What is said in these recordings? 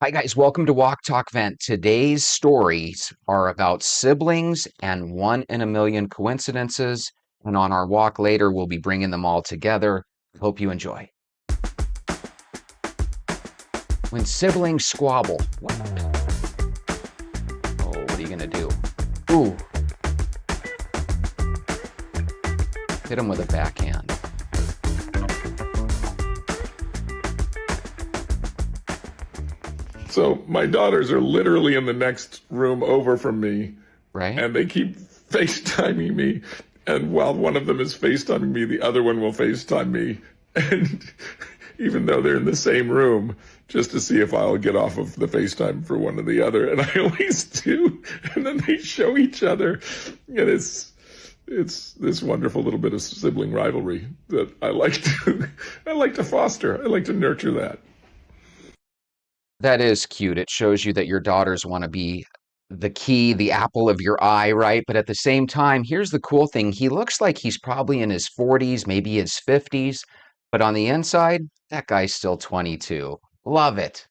Hi, guys. Welcome to Walk Talk Vent. Today's stories are about siblings and one in a million coincidences. And on our walk later, we'll be bringing them all together. Hope you enjoy. When siblings squabble. Oh, what are you going to do? Ooh. Hit him with a backhand. So my daughters are literally in the next room over from me, Right? and they keep FaceTiming me. And while one of them is FaceTiming me, the other one will FaceTime me. And even though they're in the same room, just to see if I'll get off of the FaceTime for one or the other. And I always do. And then they show each other. And it's this wonderful little bit of sibling rivalry that I like to foster. I like to nurture that. That is cute. It shows you that your daughters want to be the apple of your eye, right? But at the same time, here's the cool thing. He looks like he's probably in his 40s, maybe his 50s, but on the inside, that guy's still 22. Love it.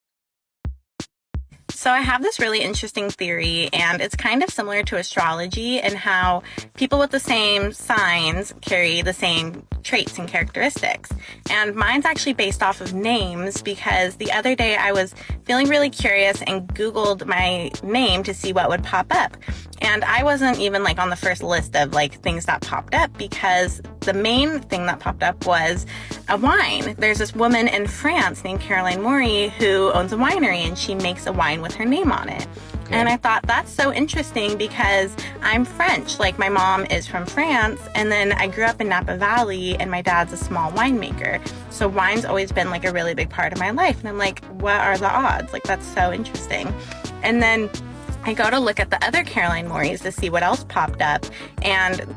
So I have this really interesting theory, and it's kind of similar to astrology and how people with the same signs carry the same traits and characteristics. And mine's actually based off of names because the other day I was feeling really curious and Googled my name to see what would pop up. And I wasn't even on the first list of things that popped up because the main thing that popped up was a wine. There's this woman in France named Caroline Maury who owns a winery, and she makes a wine with her name on it. Okay. And I thought that's so interesting because I'm French. My mom is from France, and then I grew up in Napa Valley, and my dad's a small winemaker. So wine's always been a really big part of my life. And I'm like, what are the odds? That's so interesting. And then I go to look at the other Caroline Maurys to see what else popped up. And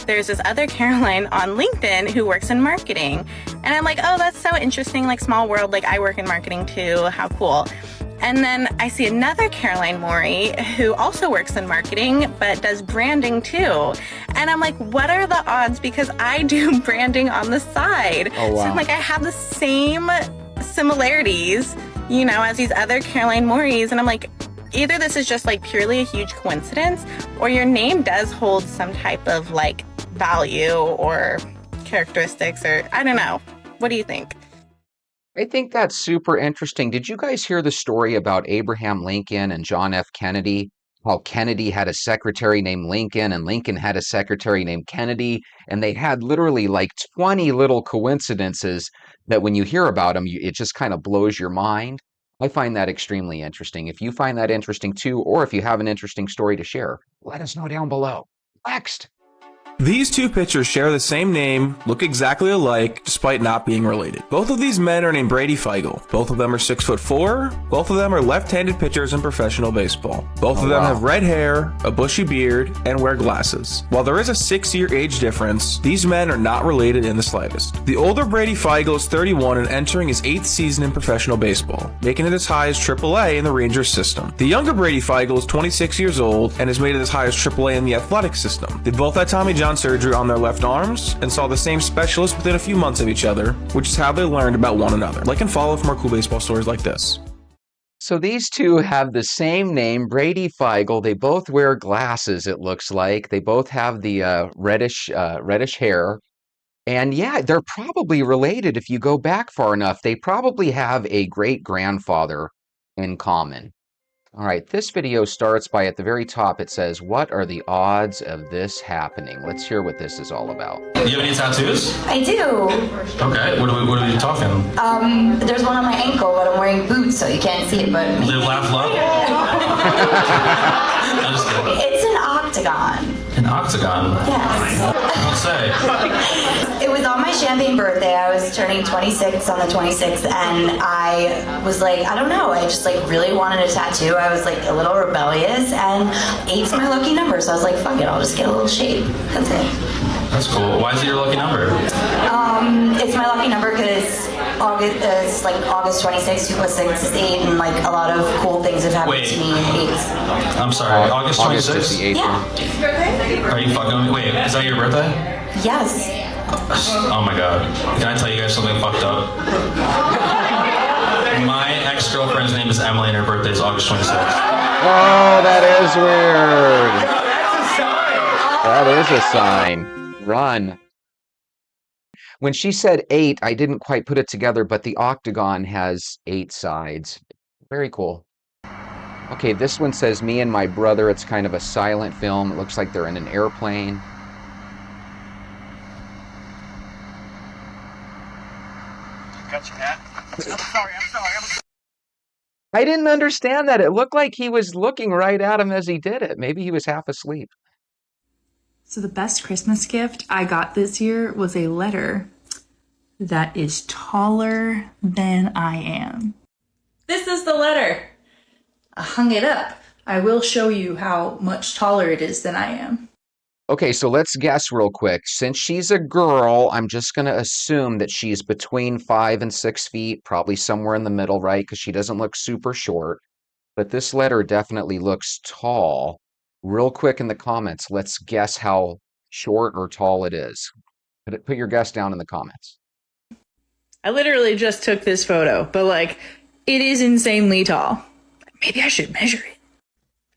there's this other Caroline on LinkedIn who works in marketing. And I'm like, oh, that's so interesting. Small world. I work in marketing too. How cool. And then I see another Caroline Maury who also works in marketing, but does branding too. And I'm like, what are the odds? Because I do branding on the side. Oh, wow. So I'm like, I have the same similarities, as these other Caroline Maurys. And I'm like, either this is just purely a huge coincidence, or your name does hold some type of value or characteristics, or I don't know. What do you think? I think that's super interesting. Did you guys hear the story about Abraham Lincoln and John F. Kennedy? How Kennedy had a secretary named Lincoln and Lincoln had a secretary named Kennedy, and they had literally 20 little coincidences that when you hear about them, it just kind of blows your mind. I find that extremely interesting. If you find that interesting too, or if you have an interesting story to share, let us know down below. Next. These two pictures share the same name, look exactly alike, despite not being related. Both of these men are named Brady Feigl. Both of them are 6'4". Both of them are left-handed pitchers in professional baseball. Both of them have red hair, a bushy beard, and wear glasses. While there is a 6-year age difference, these men are not related in the slightest. The older Brady Feigl is 31 and entering his 8th season in professional baseball, making it as high as AAA in the Rangers system. The younger Brady Feigl is 26 years old and has made it as high as AAA in the Athletics system. They both had Tommy John surgery on their left arms and saw the same specialist within a few months of each other, which is how they learned about one another. Like and follow for more cool baseball stories like this. So these two have the same name, Brady Feigl. They both wear glasses, it looks like. They both have the reddish hair. And yeah, they're probably related if you go back far enough. They probably have a great-grandfather in common. All right, this video starts by at the very top, it says, what are the odds of this happening? Let's hear what this is all about. You have any tattoos? I do. Okay, what are we talking? There's one on my ankle, but I'm wearing boots, so you can't see it, but... Live, laugh, love? I'm just kidding. It's an octagon. An octagon? Yes. What's say? It was on my champagne birthday. I was turning 26 on the 26th, and I was like, I don't know, I just really wanted a tattoo. I was a little rebellious, and 8's my lucky number, so I was like, fuck it, I'll just get a little shape. That's it. That's cool. Why is it your lucky number? It's my lucky number because it's August 26th, 2 + 6 is 8, and a lot of cool things have happened to me in 8. I'm sorry, August 26th? August is the 8th. Yeah. Are you fucking with me? Wait, is that your birthday? Yes. Oh my god. Can I tell you guys something fucked up? My ex-girlfriend's name is Emily and her birthday is August 26th. Oh, that is weird. That is a sign. Run. When she said 8, I didn't quite put it together, but the octagon has 8 sides. Very cool. Okay, this one says me and my brother. It's kind of a silent film. It looks like they're in an airplane. Got your hat? I'm sorry. I didn't understand that. It looked like he was looking right at him as he did it. Maybe he was half asleep. So the best Christmas gift I got this year was a letter that is taller than I am. This is the letter. I hung it up. I will show you how much taller it is than I am. Okay, so let's guess real quick. Since she's a girl, I'm just going to assume that she's between 5 and 6 feet, probably somewhere in the middle, right? Because she doesn't look super short. But this letter definitely looks tall. Real quick in the comments, let's guess how short or tall it is. Put your guess down in the comments. I literally just took this photo, but like, it is insanely tall. Maybe I should measure it.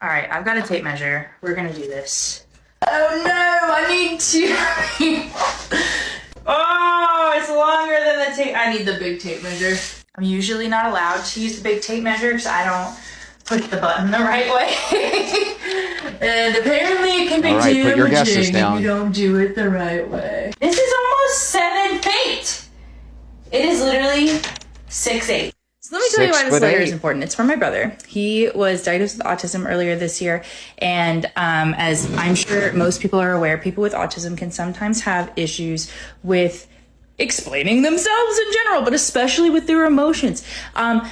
All right, I've got a tape measure. We're gonna do this. Oh no, I need to. Oh, it's longer than the tape. I need the big tape measure. I'm usually not allowed to use the big tape measure because I don't push the button the right way. And apparently it can be damaging if you don't do it the right way. This is almost 7 feet. It is literally 6'8". So let me tell you why this letter is important. It's from my brother. He was diagnosed with autism earlier this year. And as I'm sure most people are aware, people with autism can sometimes have issues with explaining themselves in general, but especially with their emotions.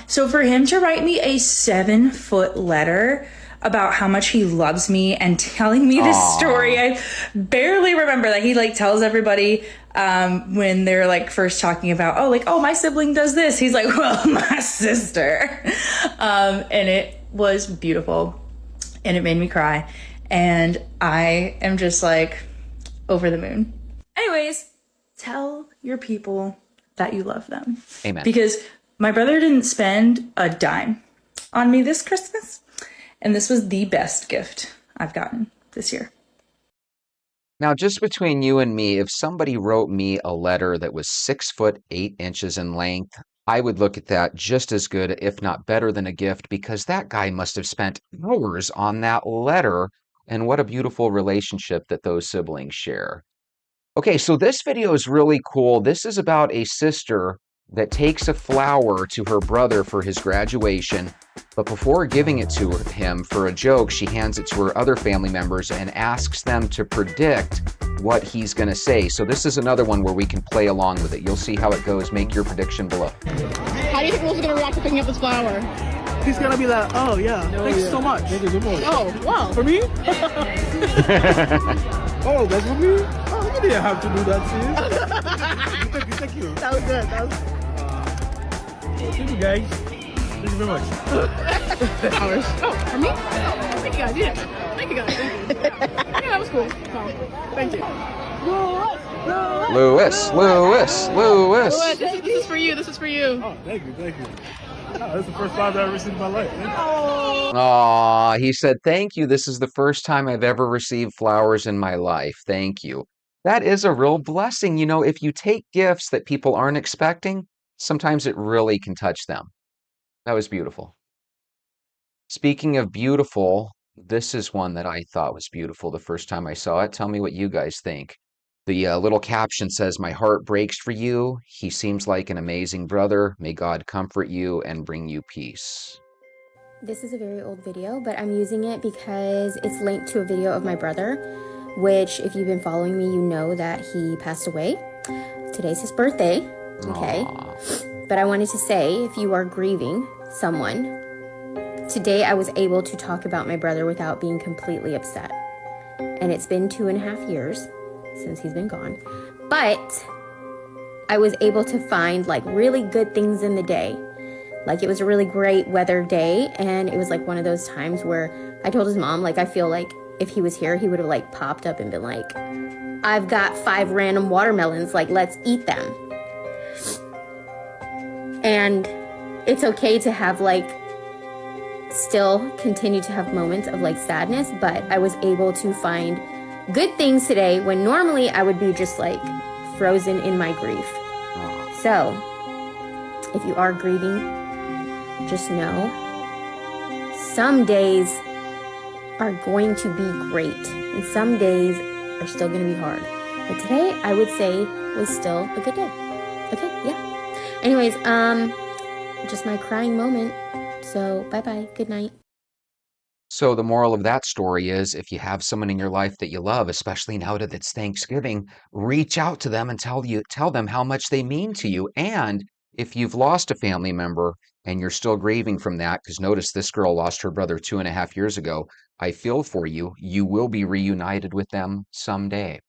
So for him to write me a 7-foot letter about how much he loves me and telling me this story, I barely remember that he like tells everybody when they're like first talking about, oh, my sibling does this. He's like, well, my sister. And it was beautiful and it made me cry. And I am just like over the moon. Anyways, tell your people that you love them. Amen. Because my brother didn't spend a dime on me this Christmas. And this was the best gift I've gotten this year. Now, just between you and me, if somebody wrote me a letter that was 6 foot 8 inches in length, I would look at that just as good, if not better than a gift, because that guy must have spent hours on that letter. And what a beautiful relationship that those siblings share. Okay, so this video is really cool. This is about a sister that takes a flower to her brother for his graduation, but before giving it to him for a joke, she hands it to her other family members and asks them to predict what he's going to say. So this is another one where we can play along with it. You'll see how it goes. Make your prediction below. How do you think Will's going to react to picking up this flower? He's gonna be like, oh yeah, thanks so much. Oh, wow. For me? Oh, that's for me? Oh, you didn't have to do that, sis. Thank you. That was good. Thank you, guys. Thank you very much. Flowers. Oh, for me? Thank you guys. Yeah. Thank you guys. Thank you. Yeah, that was cool. Thank you. Lewis. This is for you. This is for you. Oh, thank you. Oh, that's the first flower I've ever received in my life. Aw, he said, thank you. This is the first time I've ever received flowers in my life. Thank you. That is a real blessing. You know, if you take gifts that people aren't expecting, sometimes it really can touch them. That was beautiful. Speaking of beautiful, this is one that I thought was beautiful the first time I saw it. Tell me what you guys think. The little caption says, my heart breaks for you. He seems like an amazing brother. May God comfort you and bring you peace. This is a very old video, but I'm using it because it's linked to a video of my brother, which if you've been following me, you know that he passed away. Today's his birthday, okay? Aww. But I wanted to say, if you are grieving someone, today I was able to talk about my brother without being completely upset. And it's been 2.5 years since he's been gone, but I was able to find like really good things in the day. Like it was a really great weather day, and it was like one of those times where I told his mom, like, I feel like if he was here, he would have like popped up and been like, I've got 5 random watermelons, like let's eat them. And it's okay to have like still continue to have moments of like sadness, but I was able to find good things today when normally I would be just like frozen in my grief. So if you are grieving, just know some days are going to be great and some days are still going to be hard. But today I would say was still a good day. Okay, yeah. Anyways, just my crying moment. So bye-bye, good night. So the moral of that story is if you have someone in your life that you love, especially now that it's Thanksgiving, reach out to them and tell them how much they mean to you. And if you've lost a family member and you're still grieving from that, because notice this girl lost her brother 2.5 years ago, I feel for you. You will be reunited with them someday.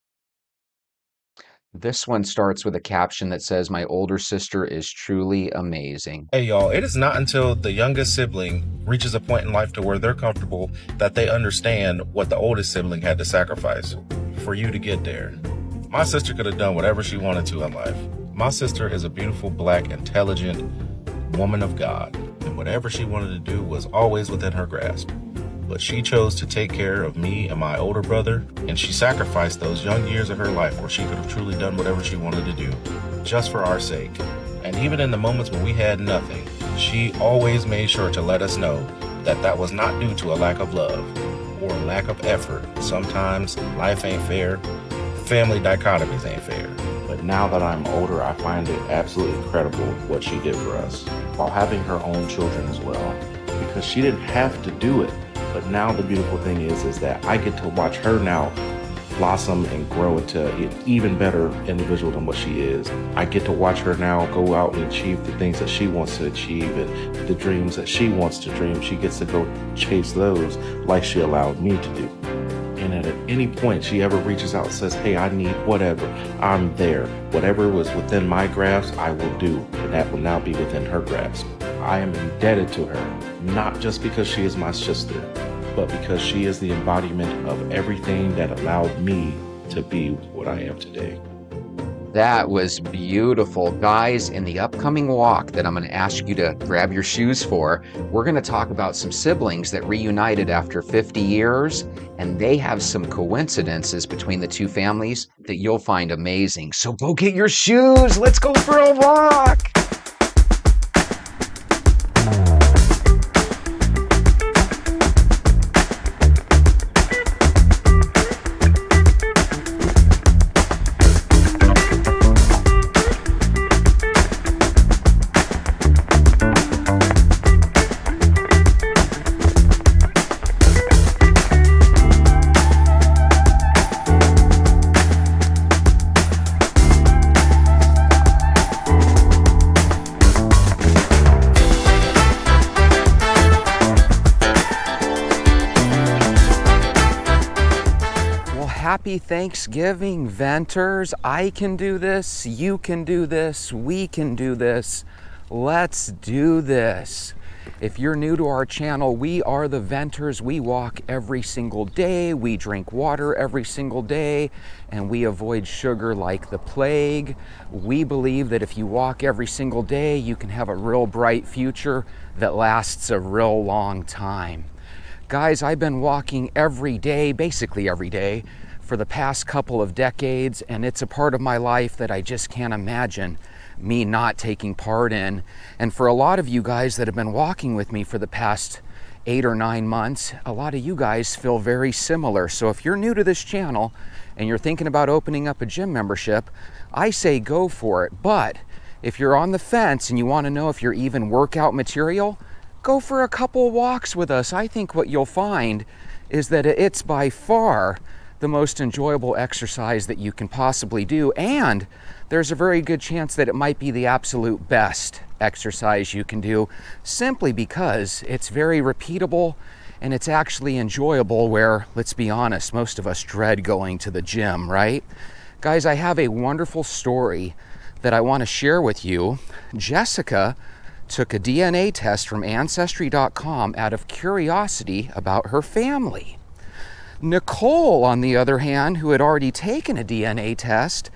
This one starts with a caption that says, "My older sister is truly amazing." Hey y'all, it is not until the youngest sibling reaches a point in life to where they're comfortable that they understand what the oldest sibling had to sacrifice for you to get there. My sister could have done whatever she wanted to in life. My sister is a beautiful, black, intelligent woman of God, and whatever she wanted to do was always within her grasp. But she chose to take care of me and my older brother, and she sacrificed those young years of her life where she could have truly done whatever she wanted to do, just for our sake. And even in the moments when we had nothing, she always made sure to let us know that that was not due to a lack of love or a lack of effort. Sometimes life ain't fair, family dichotomies ain't fair. But now that I'm older, I find it absolutely incredible what she did for us, while having her own children as well, because she didn't have to do it. But now the beautiful thing is that I get to watch her now blossom and grow into an even better individual than what she is. I get to watch her now go out and achieve the things that she wants to achieve and the dreams that she wants to dream. She gets to go chase those like she allowed me to do. And at any point she ever reaches out and says, hey, I need whatever, I'm there. Whatever was within my grasp, I will do. And that will now be within her grasp. I am indebted to her, not just because she is my sister, but because she is the embodiment of everything that allowed me to be what I am today. That was beautiful. Guys, in the upcoming walk that I'm going to ask you to grab your shoes for, we're going to talk about some siblings that reunited after 50 years, and they have some coincidences between the two families that you'll find amazing. So go get your shoes. Let's go for a walk. Happy Thanksgiving, Venters. I can do this, you can do this, we can do this. Let's do this. If you're new to our channel, we are the Venters. We walk every single day, we drink water every single day, and we avoid sugar like the plague. We believe that if you walk every single day, you can have a real bright future that lasts a real long time. Guys, I've been walking every day, basically every day, for the past couple of decades, and it's a part of my life that I just can't imagine me not taking part in. And for a lot of you guys that have been walking with me for the past 8 or 9 months, a lot of you guys feel very similar. So if you're new to this channel and you're thinking about opening up a gym membership, I say go for it. But if you're on the fence and you want to know if you're even workout material, go for a couple walks with us. I think what you'll find is that it's by far the most enjoyable exercise that you can possibly do, and there's a very good chance that it might be the absolute best exercise you can do, simply because it's very repeatable and it's actually enjoyable, where, let's be honest, most of us dread going to the gym, right? Guys, I have a wonderful story that I want to share with you. Jessica took a DNA test from Ancestry.com out of curiosity about her family. Nicole, on the other hand, who had already taken a DNA test,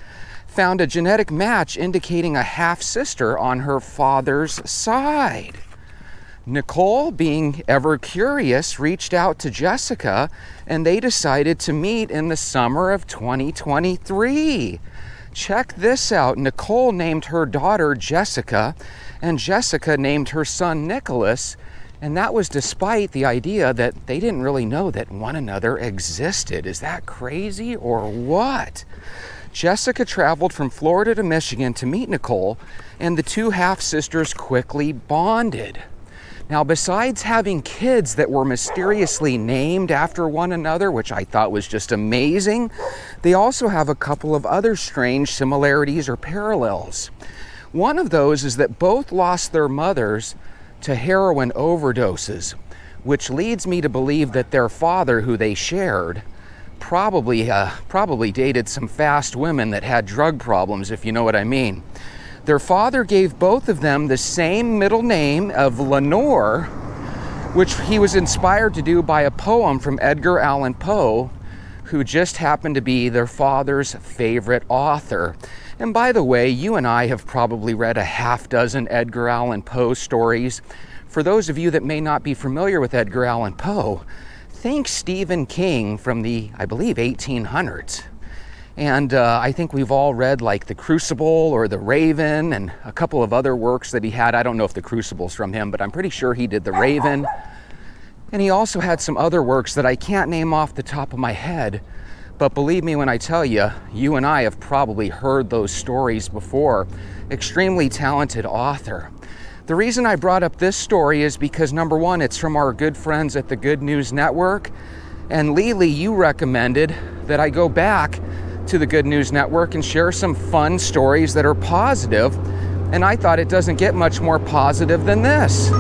found a genetic match indicating a half-sister on her father's side. Nicole, being ever curious, reached out to Jessica, and they decided to meet in the summer of 2023. Check this out. Nicole named her daughter Jessica, and Jessica named her son Nicholas, and that was despite the idea that they didn't really know that one another existed. Is that crazy or what? Jessica traveled from Florida to Michigan to meet Nicole, and the two half-sisters quickly bonded. Now, besides having kids that were mysteriously named after one another, which I thought was just amazing, they also have a couple of other strange similarities or parallels. One of those is that both lost their mothers to heroin overdoses, which leads me to believe that their father, who they shared, probably dated some fast women that had drug problems, if you know what I mean. Their father gave both of them the same middle name of Lenore, which he was inspired to do by a poem from Edgar Allan Poe, who just happened to be their father's favorite author. And by the way, you and I have probably read a half dozen Edgar Allan Poe stories. For those of you that may not be familiar with Edgar Allan Poe, think Stephen King from the, I believe, 1800s. And I think we've all read like The Crucible or The Raven and a couple of other works that he had. I don't know if The Crucible's from him, but I'm pretty sure he did The Raven. And he also had some other works that I can't name off the top of my head. But believe me when I tell you, you and I have probably heard those stories before. Extremely talented author. The reason I brought up this story is because, number one, it's from our good friends at the Good News Network. And Lily, you recommended that I go back to the Good News Network and share some fun stories that are positive, and I thought it doesn't get much more positive than this.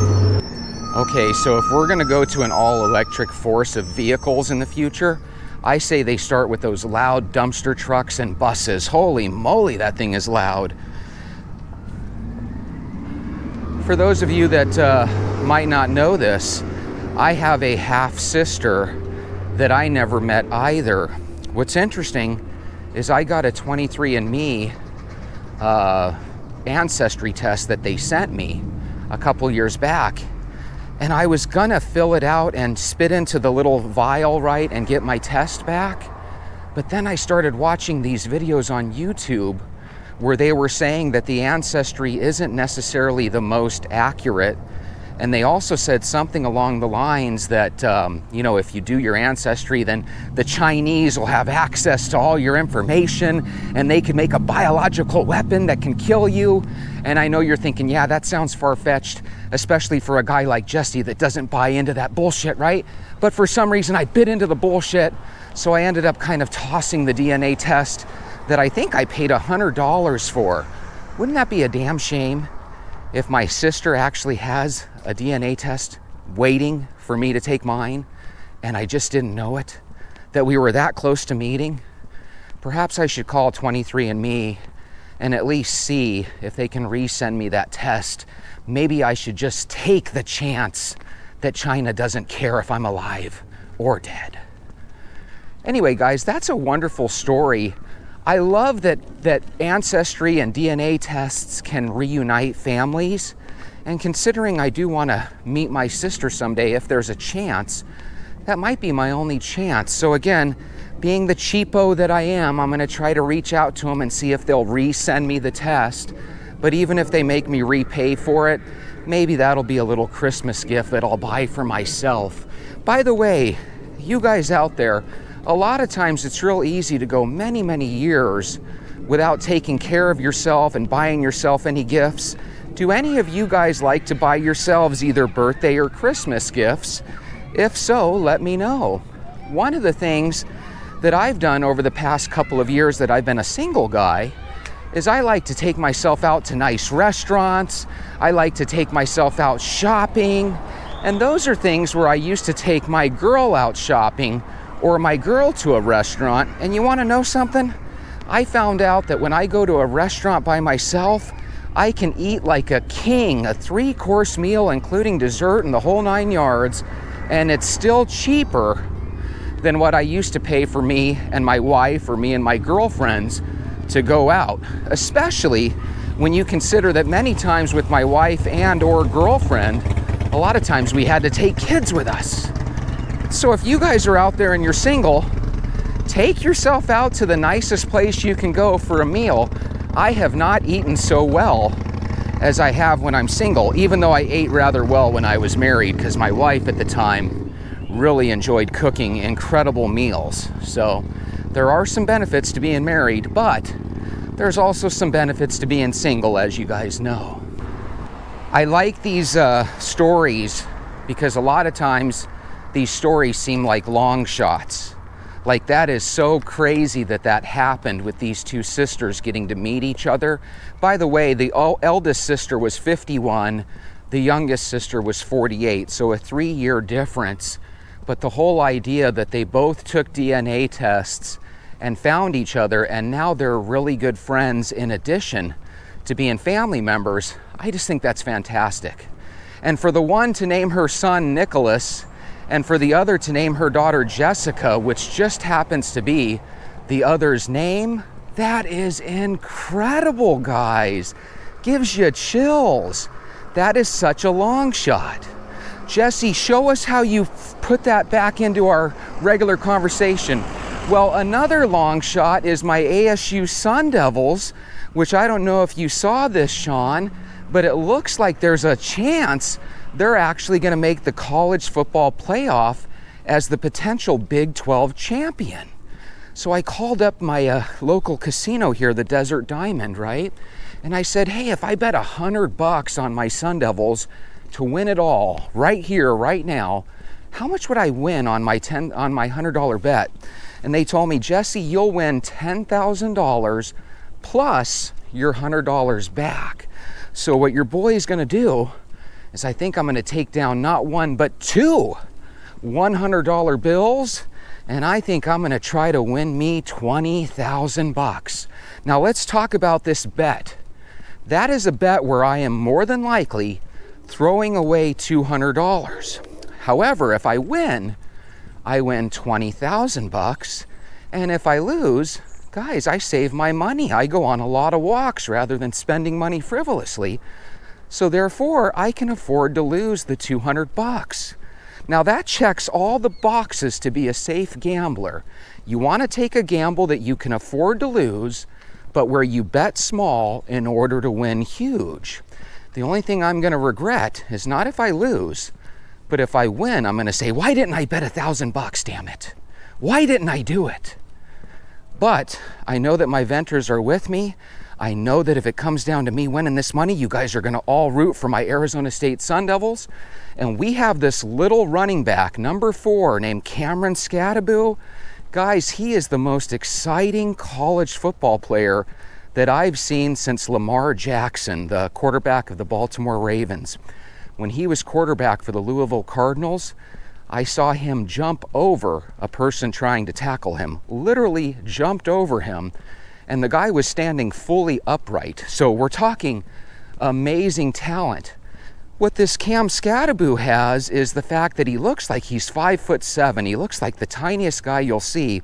Okay, so if we're gonna go to an all-electric force of vehicles in the future, I say they start with those loud dumpster trucks and buses. Holy moly, that thing is loud. For those of you that might not know this, I have a half-sister that I never met either. What's interesting is I got a 23andMe ancestry test that they sent me a couple years back, and I was gonna fill it out and spit into the little vial, right, and get my test back. But then I started watching these videos on YouTube where they were saying that the ancestry isn't necessarily the most accurate. And they also said something along the lines that, if you do your ancestry, then the Chinese will have access to all your information and they can make a biological weapon that can kill you. And I know you're thinking, yeah, that sounds far-fetched, especially for a guy like Jesse that doesn't buy into that bullshit, right? But for some reason, I bit into the bullshit, so I ended up kind of tossing the DNA test that I think I paid $100 for. Wouldn't that be a damn shame if my sister actually has a DNA test waiting for me to take mine and I just didn't know it, that we were that close to meeting? Perhaps I should call 23andMe and at least see if they can resend me that test. Maybe I should just take the chance that China doesn't care if I'm alive or dead. Anyway, guys, that's a wonderful story. I love that ancestry and DNA tests can reunite families. And considering I do want to meet my sister someday, if there's a chance, that might be my only chance. So again, being the cheapo that I am, I'm going to try to reach out to them and see if they'll resend me the test. But even if they make me repay for it, maybe that'll be a little Christmas gift that I'll buy for myself. By the way, you guys out there, a lot of times it's real easy to go many, many years without taking care of yourself and buying yourself any gifts. Do any of you guys like to buy yourselves either birthday or Christmas gifts? If so, let me know. One of the things that I've done over the past couple of years that I've been a single guy is I like to take myself out to nice restaurants. I like to take myself out shopping. And those are things where I used to take my girl out shopping or my girl to a restaurant. And you want to know something? I found out that when I go to a restaurant by myself, I can eat like a king, a 3-course meal, including dessert and the whole 9 yards, and it's still cheaper than what I used to pay for me and my wife or me and my girlfriends to go out, especially when you consider that many times with my wife and or girlfriend, a lot of times we had to take kids with us. So if you guys are out there and you're single, take yourself out to the nicest place you can go for a meal. I have not eaten so well as I have when I'm single, even though I ate rather well when I was married, because my wife at the time really enjoyed cooking incredible meals. So there are some benefits to being married, but there's also some benefits to being single, as you guys know. I like these stories because a lot of times these stories seem like long shots. Like, that is so crazy that that happened with these two sisters getting to meet each other. By the way, the eldest sister was 51, the youngest sister was 48, so a 3-year difference. But the whole idea that they both took DNA tests and found each other, and now they're really good friends in addition to being family members, I just think that's fantastic. And for the one to name her son Nicholas, and for the other to name her daughter Jessica, which just happens to be the other's name, that is incredible, guys. Gives you chills. That is such a long shot. Jesse, show us how you put that back into our regular conversation. Well, another long shot is my ASU Sun Devils, which I don't know if you saw this, Sean, but it looks like there's a chance they're actually going to make the college football playoff as the potential Big 12 champion. So I called up my local casino here, the Desert Diamond, right? And I said, hey, if I bet $100 on my Sun Devils to win it all right here, right now, how much would I win on my $100 bet? And they told me, Jesse, you'll win $10,000 plus your $100 back. So what your boy is going to do is I think I'm going to take down not one, but two $100 bills, and I think I'm going to try to win me $20,000. Now let's talk about this bet. That is a bet where I am more than likely throwing away $200. However, if I win $20,000, and if I lose, guys, I save my money. I go on a lot of walks rather than spending money frivolously. So therefore, I can afford to lose the $200. Now that checks all the boxes to be a safe gambler. You want to take a gamble that you can afford to lose, but where you bet small in order to win huge. The only thing I'm going to regret is not if I lose, but if I win, I'm going to say, why didn't I bet $1,000, damn it? Why didn't I do it? But I know that my venters are with me. I know that if it comes down to me winning this money, you guys are going to all root for my Arizona State Sun Devils. And we have this little running back, number 4, named Cameron Skattebo. Guys, he is the most exciting college football player that I've seen since Lamar Jackson, the quarterback of the Baltimore Ravens. When he was quarterback for the Louisville Cardinals, I saw him jump over a person trying to tackle him, literally jumped over him. And the guy was standing fully upright. So we're talking amazing talent. What this Cam Skattebo has is the fact that he looks like he's 5'7". He looks like the tiniest guy you'll see,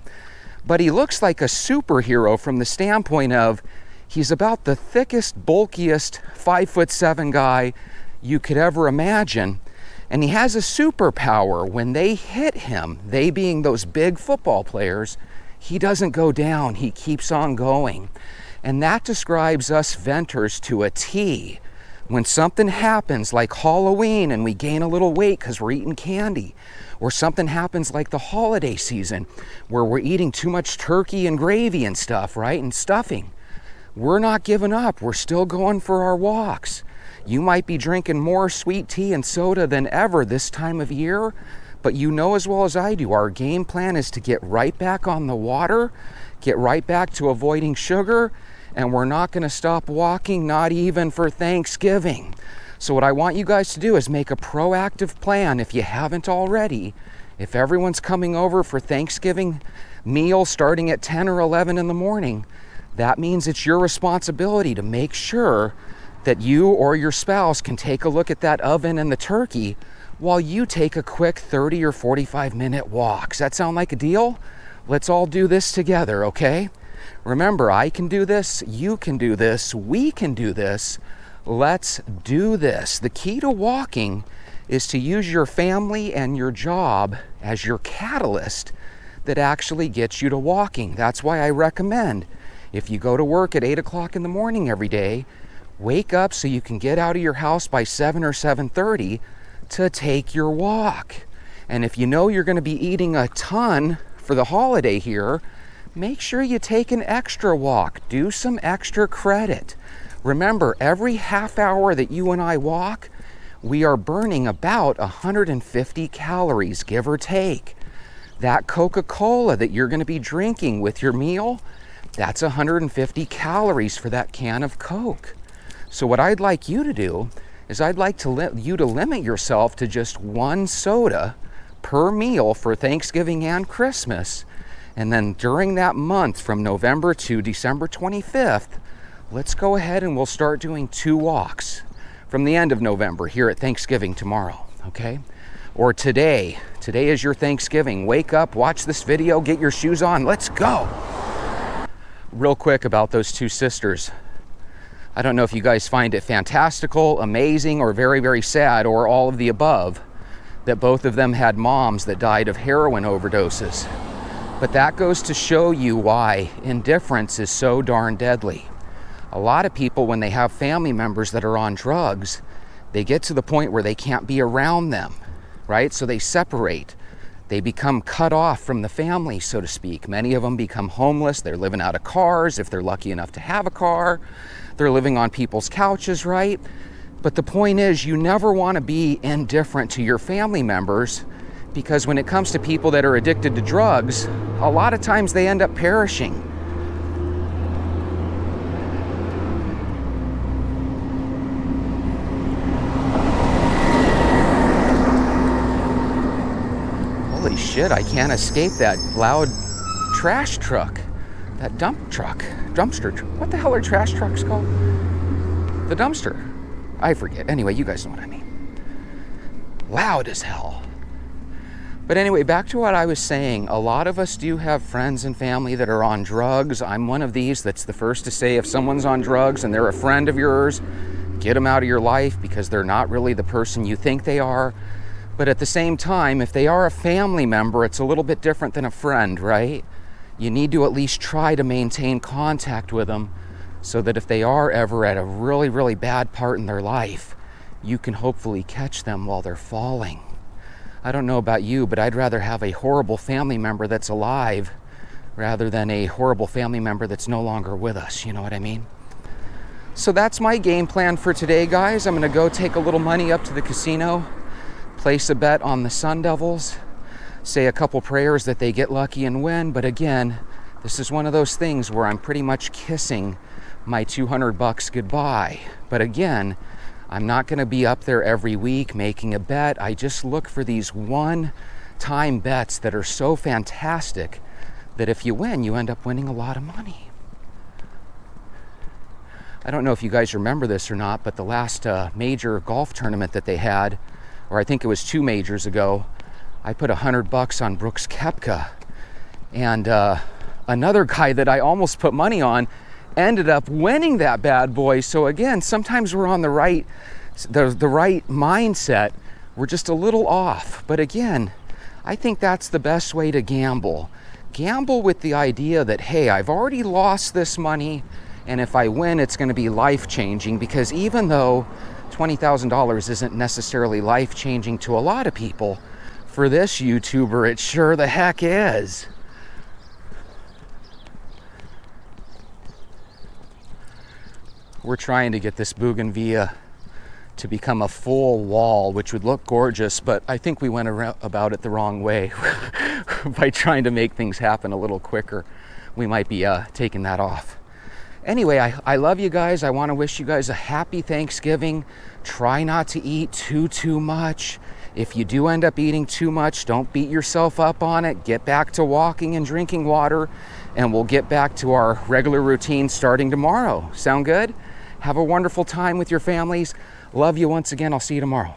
but he looks like a superhero from the standpoint of he's about the thickest, bulkiest 5'7" guy you could ever imagine. And he has a superpower. When they hit him, they being those big football players, he doesn't go down, he keeps on going. And that describes us venters to a T. When something happens like Halloween and we gain a little weight because we're eating candy, or something happens like the holiday season where we're eating too much turkey and gravy and stuff, right, and stuffing, we're not giving up. We're still going for our walks. You might be drinking more sweet tea and soda than ever this time of year, but you know as well as I do, our game plan is to get right back on the water, get right back to avoiding sugar, and we're not going to stop walking, not even for Thanksgiving. So what I want you guys to do is make a proactive plan, if you haven't already. If everyone's coming over for Thanksgiving meal starting at 10 or 11 in the morning, that means it's your responsibility to make sure that you or your spouse can take a look at that oven and the turkey while you take a quick 30 or 45 minute walk. Does that sound like a deal? Let's all do this together, okay? Remember, I can do this, you can do this, we can do this. Let's do this. The key to walking is to use your family and your job as your catalyst that actually gets you to walking. That's why I recommend, if you go to work at 8 o'clock in the morning every day, wake up so you can get out of your house by 7 or 7:30 to take your walk. And if you know you're going to be eating a ton for the holiday here, make sure you take an extra walk. Do some extra credit. Remember, every half hour that you and I walk, we are burning about 150 calories, give or take. That Coca-Cola that you're going to be drinking with your meal, that's 150 calories for that can of Coke. So what I'd like you to do is I'd like you to limit yourself to just one soda per meal for Thanksgiving and Christmas. And then during that month from November to December 25th, let's go ahead and we'll start doing 2 walks from the end of November here at Thanksgiving tomorrow, okay? Or today is your Thanksgiving. Wake up, watch this video, get your shoes on, let's go. Real quick about those 2 sisters. I don't know if you guys find it fantastical, amazing, or very, very sad, or all of the above, that both of them had moms that died of heroin overdoses. But that goes to show you why indifference is so darn deadly. A lot of people, when they have family members that are on drugs, they get to the point where they can't be around them, right? So they separate. They become cut off from the family, so to speak. Many of them become homeless. They're living out of cars, if they're lucky enough to have a car. They're living on people's couches, right? But the point is, you never want to be indifferent to your family members, because when it comes to people that are addicted to drugs, a lot of times they end up perishing. Holy shit, I can't escape that loud trash truck. That dumpster. What the hell are trash trucks called? The dumpster. I forget. Anyway, you guys know what I mean. Loud as hell. But anyway, back to what I was saying. A lot of us do have friends and family that are on drugs. I'm one of these that's the first to say if someone's on drugs and they're a friend of yours, get them out of your life, because they're not really the person you think they are. But at the same time, if they are a family member, it's a little bit different than a friend, right? You need to at least try to maintain contact with them so that if they are ever at a really, really bad part in their life, you can hopefully catch them while they're falling. I don't know about you, but I'd rather have a horrible family member that's alive rather than a horrible family member that's no longer with us, you know what I mean? So that's my game plan for today, guys. I'm gonna go take a little money up to the casino, place a bet on the Sun Devils, say a couple prayers that they get lucky and win. But again, this is one of those things where I'm pretty much kissing my $200 goodbye. But again, I'm not going to be up there every week making a bet. I just look for these one-time bets that are so fantastic that if you win, you end up winning a lot of money. I don't know if you guys remember this or not, but the last major golf tournament that they had, or I think it was 2 majors ago, I put $100 on Brooks Koepka, and another guy that I almost put money on ended up winning that bad boy. So again, sometimes we're on the right mindset. We're just a little off. But again, I think that's the best way to gamble. Gamble with the idea that, hey, I've already lost this money, and if I win, it's going to be life-changing, because even though $20,000 isn't necessarily life-changing to a lot of people, for this YouTuber, it sure the heck is. We're trying to get this bougainvillea to become a full wall, which would look gorgeous, but I think we went about it the wrong way by trying to make things happen a little quicker. We might be taking that off. Anyway, I love you guys. I want to wish you guys a happy Thanksgiving. Try not to eat too much. If you do end up eating too much, don't beat yourself up on it. Get back to walking and drinking water, and we'll get back to our regular routine starting tomorrow. Sound good? Have a wonderful time with your families. Love you once again. I'll see you tomorrow.